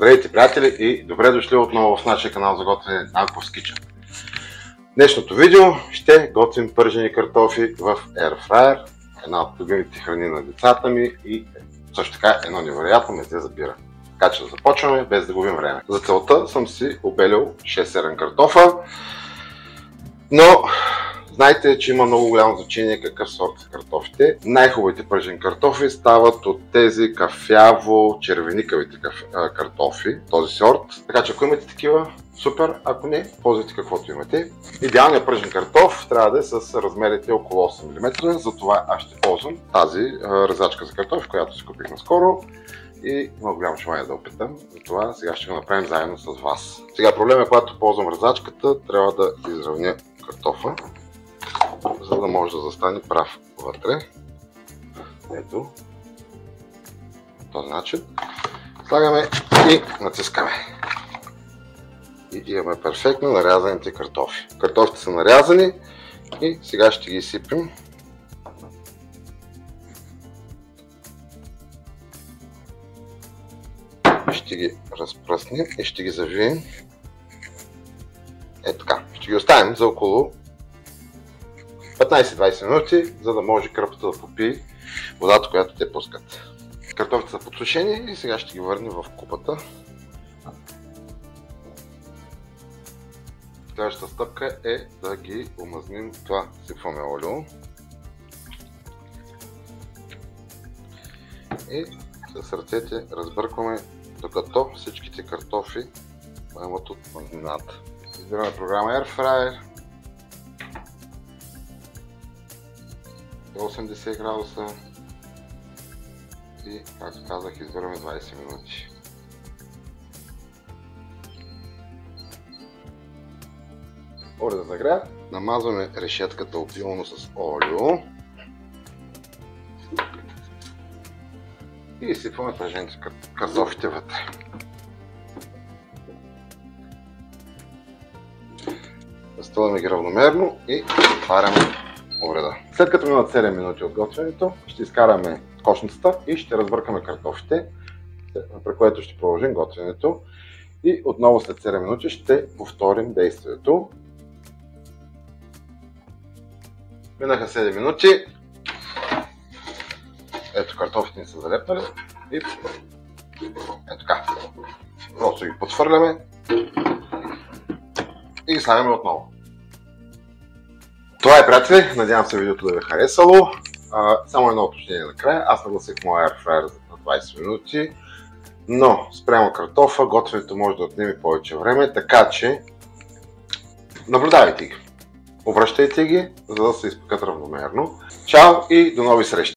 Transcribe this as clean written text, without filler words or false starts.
Здравейте, приятели, и добре дошли отново в нашия канал за готвене Нанков Kitchen. Днешното видео ще готвим пържени картофи в Air Fryer, една от любимите храни на децата ми и също така едно невероятно мезе за бира. Така че да започваме без да губим време. За целта съм си обелил 6-7 картофа, но знаете, че има много голямо значение какъв сорт са картофите. Най-хубавите пържени картофи стават от тези кафяво-червеникавите картофи, този сорт. Така че ако имате такива, супер, ако не, ползвайте каквото имате. Идеалният пържен картоф трябва да е с размерите около 8 мм, затова аз ще ползвам тази резачка за картофи, която си купих наскоро. И има голямо желание да опитам, затова сега ще го направим заедно с вас. Сега проблем е, когато ползвам резачката, трябва да изравня картофа, за да може да застане прав вътре. Ето, по този начин. Слагаме и натискаме. И имаме перфектно нарязаните картофи. Картофите са нарязани и сега ще ги изсипем. Ще ги разпръснем и ще ги завием. Ето така. Ще ги оставим за около 15-20 минути, за да може кръпата да попие водата, която те пускат. Картофите са подсушени и сега ще ги върнем в купата. Следващата стъпка е да ги омазним. Това сипваме олио и с ръцете разбъркваме, докато всичките картофи поемат от мазнината. Избираме програма Air Fryer до 80 градуса и, както казах, избираме 20 минути. Олио да загря, намазваме решетката обилно с олио и изсипваме пържените картофите вътре. Разтъваме ги равномерно и отваряме уреда. След като минат 7 минути от готвенето, ще изкараме кошницата и ще разбъркаме картофите, при което ще продължим готвенето. И отново след 7 минути ще повторим действието. Минаха 7 минути. Ето, картофите ни са залепнали и ето така. Просто ги подхвърляме и ги слагаме отново. Това е, приятели, надявам се видеото да ви е харесало. Само едно уточнение накрая. Аз нагласих моя Air Fryer за 20 минути, но спрямо картофа готвенето може да отнеме повече време, така че наблюдавайте ги. Обръщайте ги, за да се изпекат равномерно. Чао и до нови срещи!